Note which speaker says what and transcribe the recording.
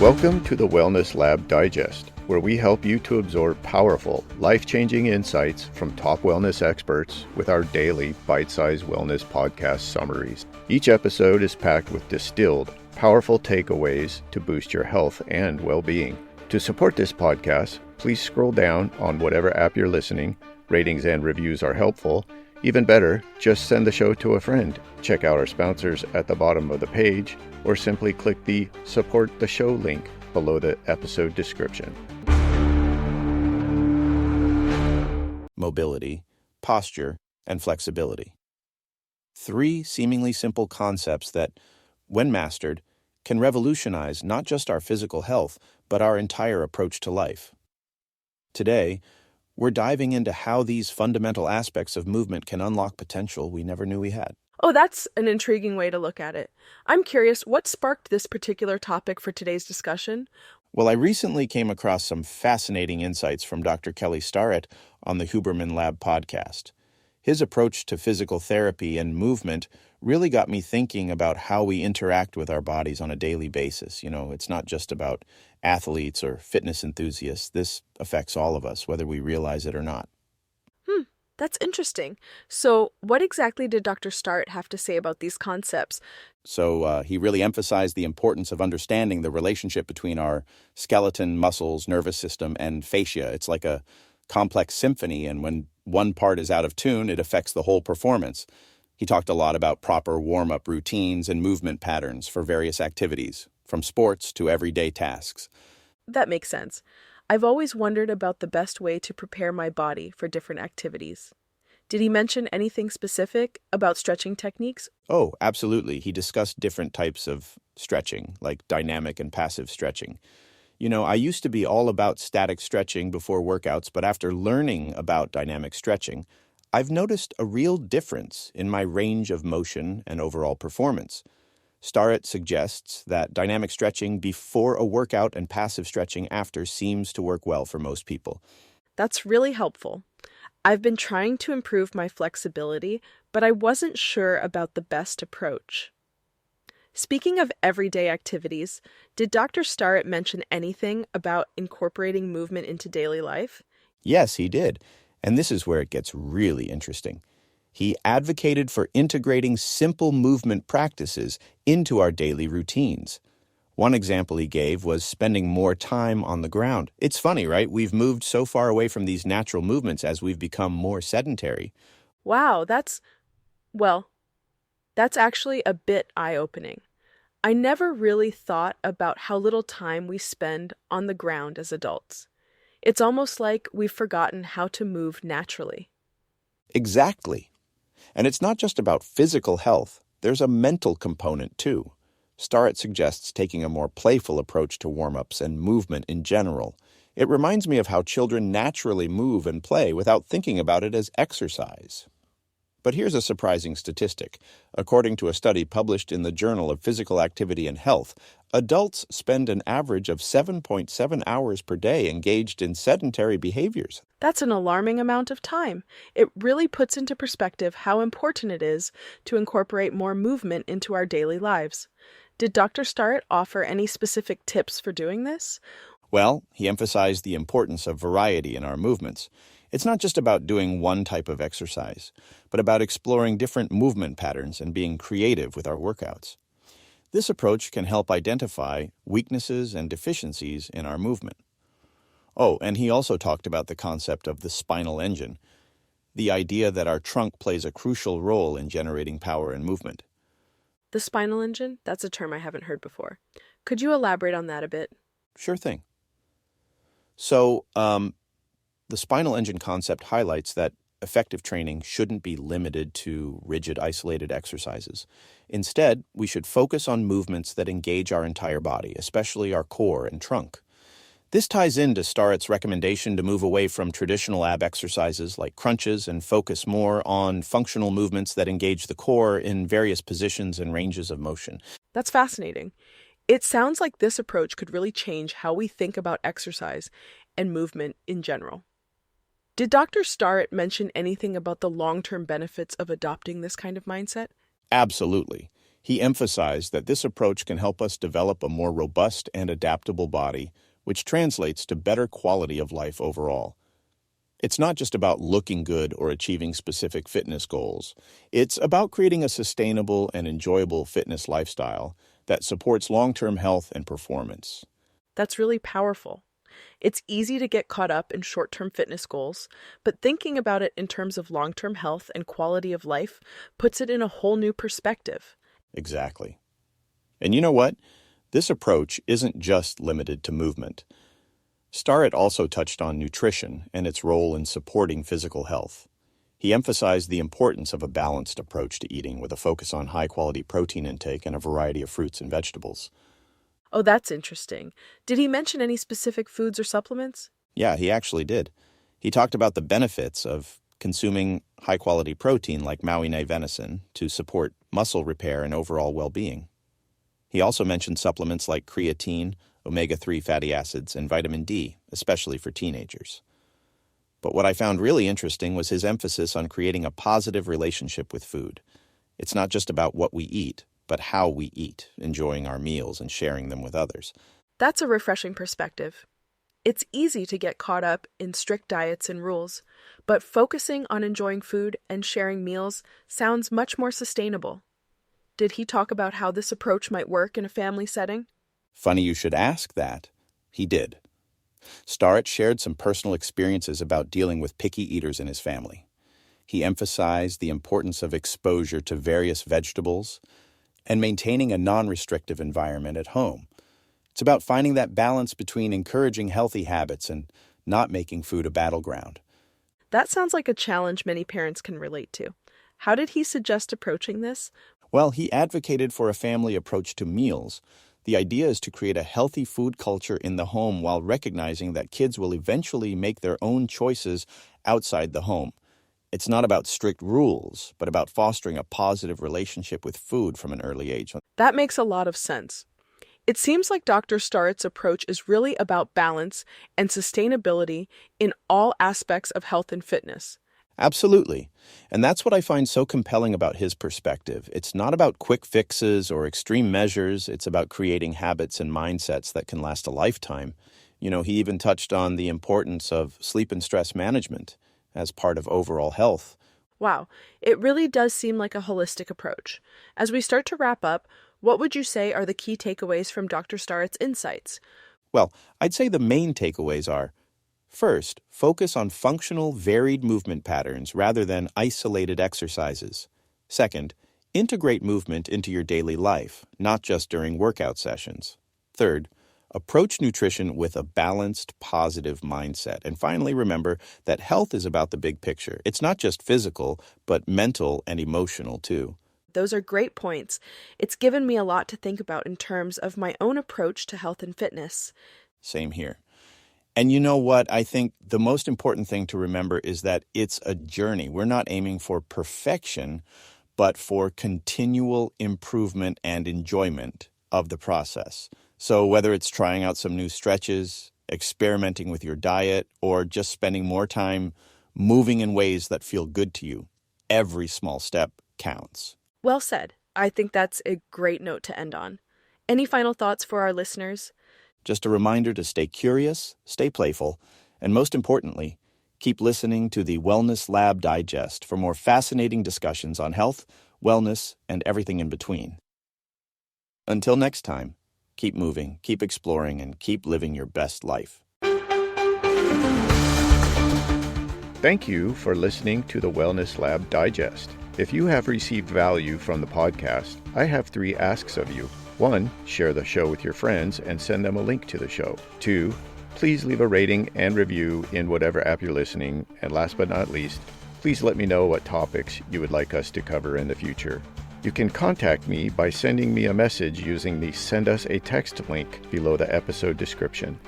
Speaker 1: Welcome to the Wellness Lab Digest, where we help you to absorb powerful, life-changing insights from top wellness experts with our daily bite-sized wellness podcast summaries. Each episode is packed with distilled, powerful takeaways to boost your health and well-being. To support this podcast, please scroll down on whatever app you're listening. Ratings and reviews are helpful. Even better, just send the show to a friend. Check out our sponsors at the bottom of the page, or simply click the Support the Show link below the episode description.
Speaker 2: Mobility, posture, and flexibility. Three seemingly simple concepts that, when mastered, can revolutionize not just our physical health, but our entire approach to life. Today, we're diving into how these fundamental aspects of movement can unlock potential we never knew we had.
Speaker 3: Oh, that's an intriguing way to look at it. I'm curious, what sparked this particular topic for today's discussion?
Speaker 2: Well, I recently came across some fascinating insights from Dr. Kelly Starrett on the Huberman Lab podcast. His approach to physical therapy and movement really got me thinking about how we interact with our bodies on a daily basis. It's not just about athletes or fitness enthusiasts. This affects all of us, whether we realize it or not.
Speaker 3: That's interesting. So what exactly did Dr. Starrett have to say about these concepts?
Speaker 2: So he really emphasized the importance of understanding the relationship between our skeleton, muscles, nervous system, and fascia. It's like a complex symphony, and when one part is out of tune, it affects the whole performance. He talked a lot about proper warm-up routines and movement patterns for various activities, from sports to everyday tasks.
Speaker 3: That makes sense. I've always wondered about the best way to prepare my body for different activities. Did he mention anything specific about stretching techniques?
Speaker 2: Oh, absolutely. He discussed different types of stretching, like dynamic and passive stretching. I used to be all about static stretching before workouts, but after learning about dynamic stretching, I've noticed a real difference in my range of motion and overall performance. Starrett suggests that dynamic stretching before a workout and passive stretching after seems to work well for most people.
Speaker 3: That's really helpful. I've been trying to improve my flexibility, but I wasn't sure about the best approach. Speaking of everyday activities, did Dr. Starrett mention anything about incorporating movement into daily life?
Speaker 2: Yes, he did. And this is where it gets really interesting. He advocated for integrating simple movement practices into our daily routines. One example he gave was spending more time on the ground. It's funny, right? We've moved so far away from these natural movements as we've become more sedentary.
Speaker 3: Wow, that's actually a bit eye-opening. I never really thought about how little time we spend on the ground as adults. It's almost like we've forgotten how to move naturally.
Speaker 2: Exactly. And it's not just about physical health. There's a mental component, too. Starrett suggests taking a more playful approach to warm-ups and movement in general. It reminds me of how children naturally move and play without thinking about it as exercise. But here's a surprising statistic. According to a study published in the Journal of Physical Activity and Health, adults spend an average of 7.7 hours per day engaged in sedentary behaviors.
Speaker 3: That's an alarming amount of time. It really puts into perspective how important it is to incorporate more movement into our daily lives. Did Dr. Starrett offer any specific tips for doing this?
Speaker 2: Well, he emphasized the importance of variety in our movements. It's not just about doing one type of exercise, but about exploring different movement patterns and being creative with our workouts. This approach can help identify weaknesses and deficiencies in our movement. Oh, and he also talked about the concept of the spinal engine, the idea that our trunk plays a crucial role in generating power and movement.
Speaker 3: The spinal engine? That's a term I haven't heard before. Could you elaborate on that a bit?
Speaker 2: Sure thing. So, the spinal engine concept highlights that effective training shouldn't be limited to rigid, isolated exercises. Instead, we should focus on movements that engage our entire body, especially our core and trunk. This ties into Starrett's recommendation to move away from traditional ab exercises like crunches and focus more on functional movements that engage the core in various positions and ranges of motion.
Speaker 3: That's fascinating. It sounds like this approach could really change how we think about exercise and movement in general. Did Dr. Starrett mention anything about the long-term benefits of adopting this kind of mindset?
Speaker 2: Absolutely. He emphasized that this approach can help us develop a more robust and adaptable body, which translates to better quality of life overall. It's not just about looking good or achieving specific fitness goals. It's about creating a sustainable and enjoyable fitness lifestyle that supports long-term health and performance.
Speaker 3: That's really powerful. It's easy to get caught up in short-term fitness goals, but thinking about it in terms of long-term health and quality of life puts it in a whole new perspective.
Speaker 2: Exactly. And you know what? This approach isn't just limited to movement. Starrett also touched on nutrition and its role in supporting physical health. He emphasized the importance of a balanced approach to eating with a focus on high-quality protein intake and a variety of fruits and vegetables.
Speaker 3: Oh, that's interesting. Did he mention any specific foods or supplements?
Speaker 2: Yeah, he actually did. He talked about the benefits of consuming high-quality protein like Maui venison to support muscle repair and overall well-being. He also mentioned supplements like creatine, omega-3 fatty acids, and vitamin D, especially for teenagers. But what I found really interesting was his emphasis on creating a positive relationship with food. It's not just about what we eat, but how we eat, enjoying our meals and sharing them with others.
Speaker 3: That's a refreshing perspective. It's easy to get caught up in strict diets and rules, but focusing on enjoying food and sharing meals sounds much more sustainable. Did he talk about how this approach might work in a family setting?
Speaker 2: Funny you should ask that. He did. Starrett shared some personal experiences about dealing with picky eaters in his family. He emphasized the importance of exposure to various vegetables and maintaining a non-restrictive environment at home. It's about finding that balance between encouraging healthy habits and not making food a battleground.
Speaker 3: That sounds like a challenge many parents can relate to. How did he suggest approaching this?
Speaker 2: Well, he advocated for a family approach to meals. The idea is to create a healthy food culture in the home while recognizing that kids will eventually make their own choices outside the home. It's not about strict rules, but about fostering a positive relationship with food from an early age.
Speaker 3: That makes a lot of sense. It seems like Dr. Starrett's approach is really about balance and sustainability in all aspects of health and fitness.
Speaker 2: Absolutely. And that's what I find so compelling about his perspective. It's not about quick fixes or extreme measures. It's about creating habits and mindsets that can last a lifetime. He even touched on the importance of sleep and stress management as part of overall health.
Speaker 3: Wow, it really does seem like a holistic approach. As we start to wrap up, what would you say are the key takeaways from Dr. Starrett's insights?
Speaker 2: Well, I'd say the main takeaways are: first, focus on functional, varied movement patterns rather than isolated exercises. Second, integrate movement into your daily life, not just during workout sessions. Third, approach nutrition with a balanced, positive mindset. And finally, remember that health is about the big picture. It's not just physical, but mental and emotional too.
Speaker 3: Those are great points. It's given me a lot to think about in terms of my own approach to health and fitness.
Speaker 2: Same here. And you know what? I think the most important thing to remember is that it's a journey. We're not aiming for perfection, but for continual improvement and enjoyment of the process. So whether it's trying out some new stretches, experimenting with your diet, or just spending more time moving in ways that feel good to you, every small step counts.
Speaker 3: Well said. I think that's a great note to end on. Any final thoughts for our listeners?
Speaker 2: Just a reminder to stay curious, stay playful, and most importantly, keep listening to the Wellness Lab Digest for more fascinating discussions on health, wellness, and everything in between. Until next time, keep moving, keep exploring, and keep living your best life.
Speaker 1: Thank you for listening to the Wellness Lab Digest. If you have received value from the podcast, I have 3 asks of you. 1, share the show with your friends and send them a link to the show. 2, please leave a rating and review in whatever app you're listening. And last but not least, please let me know what topics you would like us to cover in the future. You can contact me by sending me a message using the Send Us a Text link below the episode description.